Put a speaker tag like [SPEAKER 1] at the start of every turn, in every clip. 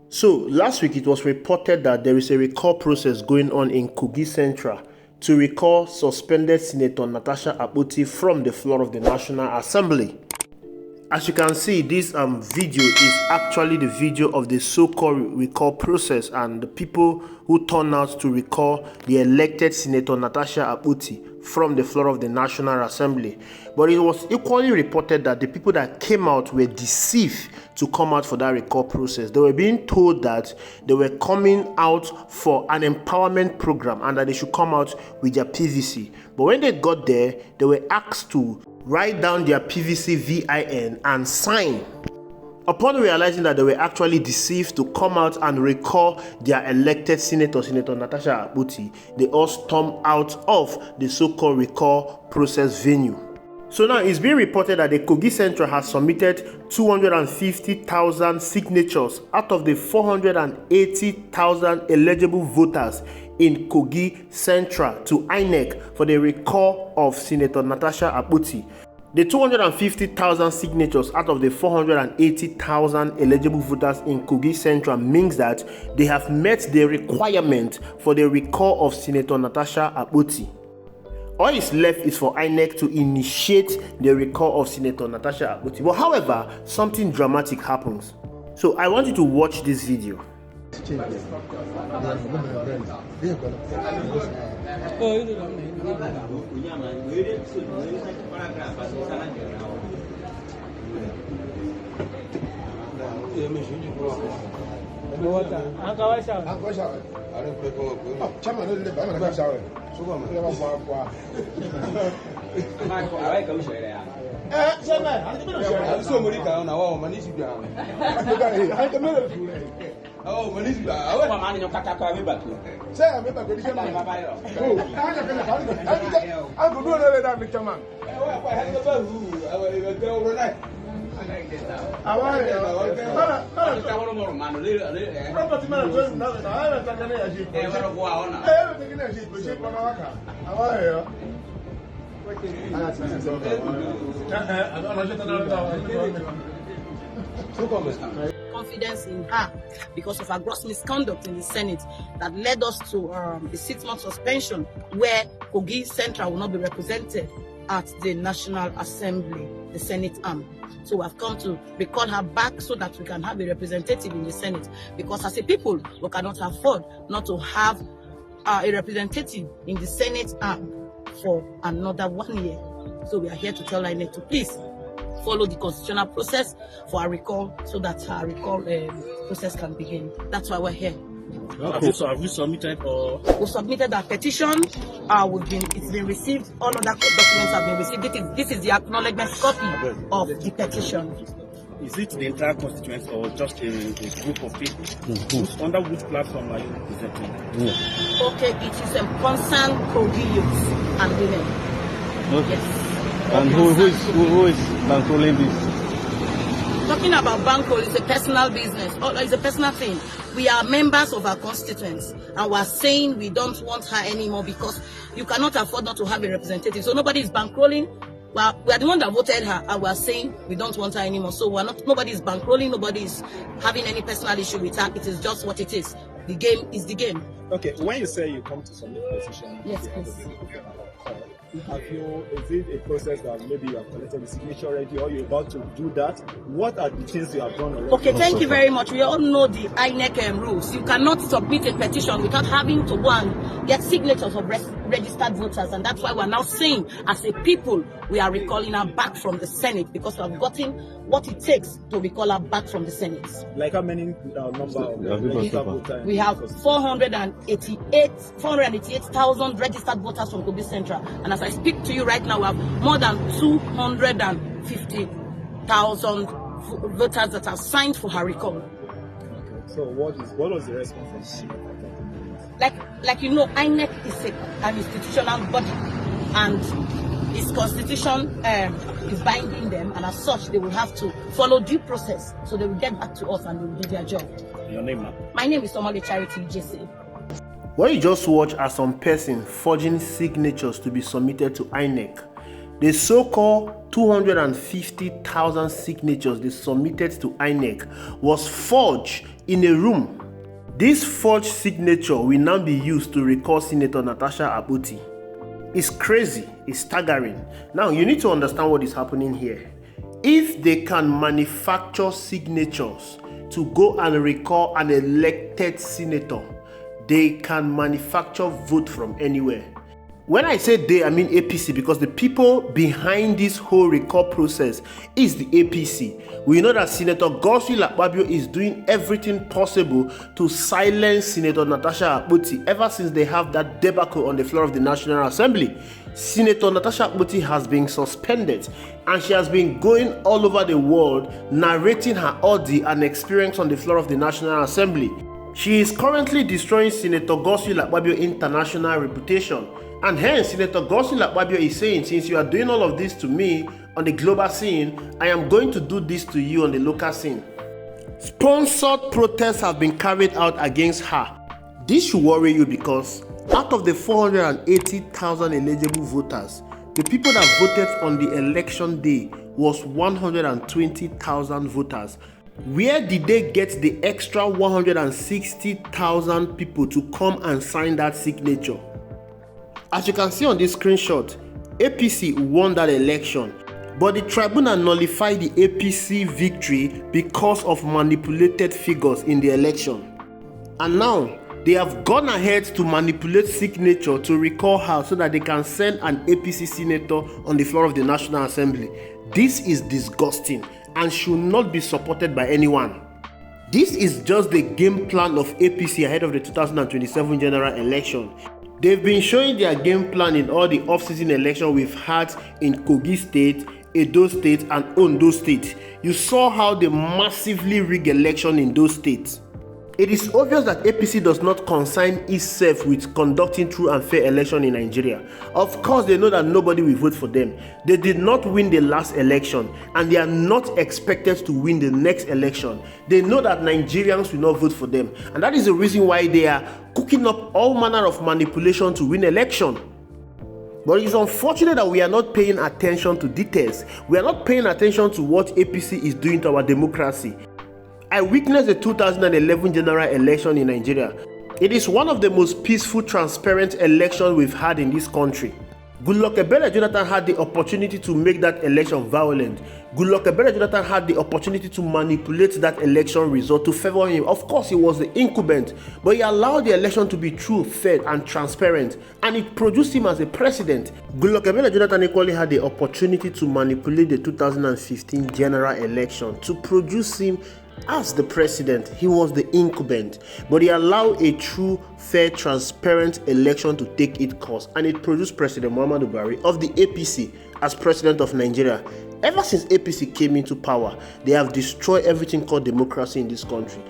[SPEAKER 1] So last week it was reported that there is a recall process going on in Kogi Central to recall suspended Senator Natasha Akpoti from the floor of the National Assembly. As you can see, this video is actually the video of the so-called recall process and the people who turned out to recall the elected Senator Natasha Akpoti from the floor of the National Assembly. But it was equally reported that the people that came out were deceived to come out for that recall process. They were being told that they were coming out for an empowerment program and that they should come out with their PVC. But when they got there, they were asked to write down their PVC VIN and sign. Upon realizing that they were actually deceived to come out and recall their elected senator, Senator Natasha Akpoti, they all stormed out of the so-called recall process venue. So now it's being reported that the Kogi Central has submitted 250,000 signatures out of the 480,000 eligible voters in Kogi Central to INEC for the recall of Senator Natasha Akpoti. The 250,000 signatures out of the 480,000 eligible voters in Kogi Central means that they have met the requirement for the recall of Senator Natasha Akpoti. All is left is for INEC to initiate the recall of Senator Natasha Akpoti. But however, something dramatic happens. So I want you to watch this video.
[SPEAKER 2] Confidence in her because of her gross misconduct in the Senate that led us to the 6-month suspension where Kogi Central will not be represented at the National Assembly, the Senate arm. So we have come to recall her back so that we can have a representative in the Senate, because as a people we cannot afford not to have a representative in the Senate arm for another 1 year. So we are here to tell INEC to please follow the constitutional process for a recall so that our recall process can begin. That's why we're here.
[SPEAKER 3] Okay, so have you submitted or?
[SPEAKER 2] We submitted our petition. It's been received. All other documents have been received. This is the acknowledgement copy of the petition.
[SPEAKER 3] Is it the entire constituency or just a group of people? Under which platform are you presenting?
[SPEAKER 2] Okay, it is a concerned Kogi youth and women.
[SPEAKER 4] Okay.
[SPEAKER 2] Yes.
[SPEAKER 4] And who is bankrolling this?
[SPEAKER 2] Talking about bankroll is a personal business. It's a personal thing. We are members of our constituents and we are saying we don't want her anymore because you cannot afford not to have a representative. So nobody is bankrolling. Well, we are the one that voted her and we are saying we don't want her anymore. So nobody is bankrolling, nobody is having any personal issue with her. It is just what it is. The game is the game.
[SPEAKER 3] Okay, when you say you come to submit a petition,
[SPEAKER 2] yes, please.
[SPEAKER 3] Is it a process that maybe you have collected the signature already or you're about to do that? What are the things you have done already?
[SPEAKER 2] Okay, thank you very much. We all know the INEC rules. You cannot submit a petition without having to go and get signatures of registered voters, and that's why we're now saying, as a people, we are recalling her back from the Senate because we have gotten what it takes to recall her back from the Senate.
[SPEAKER 3] Like how many number of registered voters?
[SPEAKER 2] We have 488,000 registered voters from Kogi Central, and as I speak to you right now, we have more than 250,000 voters that have signed for her recall.
[SPEAKER 3] Okay. So what was the response?
[SPEAKER 2] Like you know, INEC is an institutional body, and its constitution is binding them, and as such, they will have to follow due process. So they will get back to us and they will do their job.
[SPEAKER 3] Your name, ma'am?
[SPEAKER 2] My name is Somali Charity JC.
[SPEAKER 1] What you just watched are some person forging signatures to be submitted to INEC. The so-called 250,000 signatures they submitted to INEC was forged in a room. This forged signature will now be used to recall Senator Natasha Akpoti. It's crazy, it's staggering. Now, you need to understand what is happening here. If they can manufacture signatures to go and recall an elected senator, they can manufacture vote from anywhere. When I say they, I mean APC, because the people behind this whole recall process is the APC. We know that Senator Godswill Akpabio is doing everything possible to silence Senator Natasha Akpoti ever since they have that debacle on the floor of the National Assembly. Senator Natasha Akpoti has been suspended and she has been going all over the world narrating her ordeal and experience on the floor of the National Assembly. She is currently destroying Senator Godswill Akpabio's international reputation. And hence, Senator Godswill Akpabio is saying, since you are doing all of this to me on the global scene, I am going to do this to you on the local scene. Sponsored protests have been carried out against her. This should worry you because out of the 480,000 eligible voters, the people that voted on the election day was 120,000 voters. Where did they get the extra 160,000 people to come and sign that signature? As you can see on this screenshot, APC won that election, but the tribunal nullified the APC victory because of manipulated figures in the election. And now, they have gone ahead to manipulate signature to recall her so that they can send an APC senator on the floor of the National Assembly. This is disgusting and should not be supported by anyone. This is just the game plan of APC ahead of the 2027 general election. They've been showing their game plan in all the off-season elections we've had in Kogi State, Edo State, and Ondo State. You saw how they massively rigged election in those states. It is obvious that APC does not concern itself with conducting true and fair election in Nigeria. Of course, they know that nobody will vote for them. They did not win the last election, and they are not expected to win the next election. They know that Nigerians will not vote for them, and that is the reason why they are cooking up all manner of manipulation to win election. But it's unfortunate that we are not paying attention to details. We are not paying attention to what APC is doing to our democracy. I witnessed the 2011 general election in Nigeria. It is one of the most peaceful, transparent elections we've had in this country. Goodluck Ebele Jonathan had the opportunity to make that election violent. Goodluck Ebele Jonathan had the opportunity to manipulate that election result to favor him. Of course, he was the incumbent, but he allowed the election to be true, fair, and transparent, and it produced him as a president. Goodluck Ebele Jonathan equally had the opportunity to manipulate the 2015 general election to produce him as the president. He was the incumbent, but he allowed a true, fair, transparent election to take its course, and it produced President Muhammadu Buhari of the APC as president of Nigeria. Ever since APC came into power, they have destroyed everything called democracy in this country.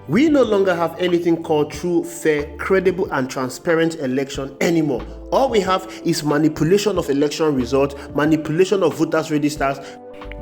[SPEAKER 1] We no longer have anything called true, fair, credible, and transparent election anymore. All we have is manipulation of election results, manipulation of voters' registers.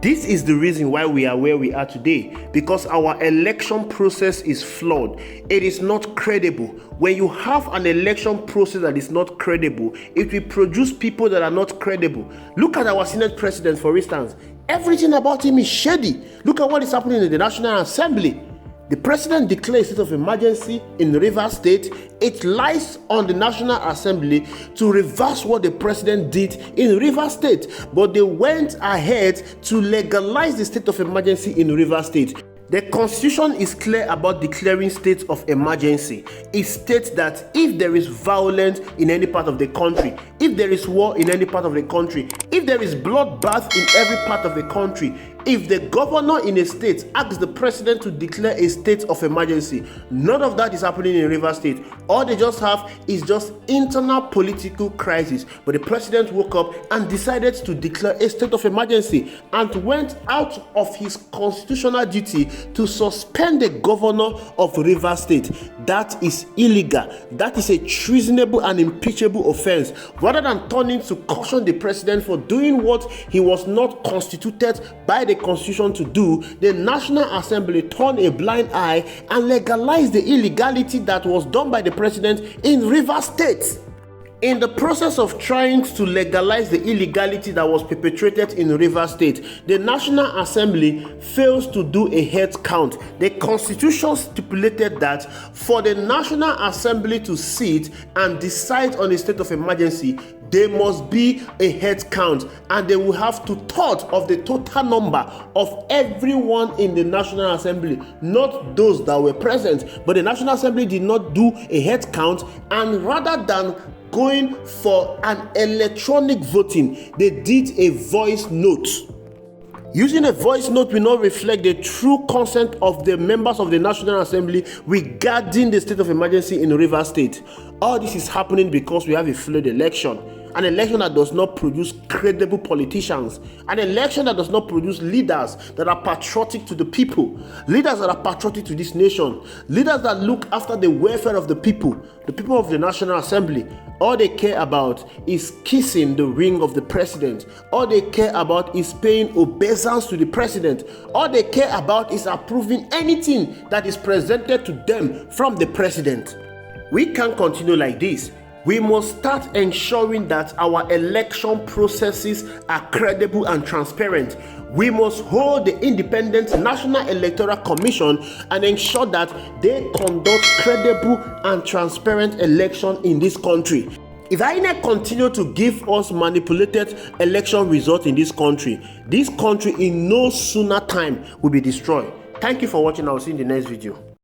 [SPEAKER 1] This is the reason why we are where we are today, because our election process is flawed. It is not credible. When you have an election process that is not credible, it will produce people that are not credible. Look at our Senate president, for instance. Everything about him is shady. Look at what is happening in the National Assembly. The president declared a state of emergency in Rivers State. It lies on the National Assembly to reverse what the president did in Rivers State. But they went ahead to legalize the state of emergency in Rivers State. The Constitution is clear about declaring state of emergency. It states that if there is violence in any part of the country, if there is war in any part of the country, if there is bloodbath in every part of the country, if the governor in a state asks the president to declare a state of emergency, none of that is happening in Rivers State. All they just have is just internal political crisis. But the president woke up and decided to declare a state of emergency and went out of his constitutional duty to suspend the governor of Rivers State. That is illegal. That is a treasonable and impeachable offense. Rather than turning to caution the president for doing what he was not constituted by the Constitution to do, the National Assembly turned a blind eye and legalized the illegality that was done by the president in Rivers State. In the process of trying to legalize the illegality that was perpetrated in Rivers State, the National Assembly fails to do a head count. The Constitution stipulated that for the National Assembly to sit and decide on a state of emergency, there must be a head count, and they will have to third of the total number of everyone in the National Assembly, not those that were present. But the National Assembly did not do a head count, and rather than going for an electronic voting, they did a voice note. Using a voice note will not reflect the true consent of the members of the National Assembly regarding the state of emergency in Rivers State. All this is happening because we have a flawed election. An election that does not produce credible politicians. An election that does not produce leaders that are patriotic to the people. Leaders that are patriotic to this nation. Leaders that look after the welfare of the people of the National Assembly. All they care about is kissing the ring of the president. All they care about is paying obeisance to the president. All they care about is approving anything that is presented to them from the president. We can't continue like this. We must start ensuring that our election processes are credible and transparent. We must hold the independent National Electoral Commission and ensure that they conduct credible and transparent election in this country. If INEC continue to give us manipulated election results in this country in no sooner time will be destroyed. Thank you for watching. I will see you in the next video.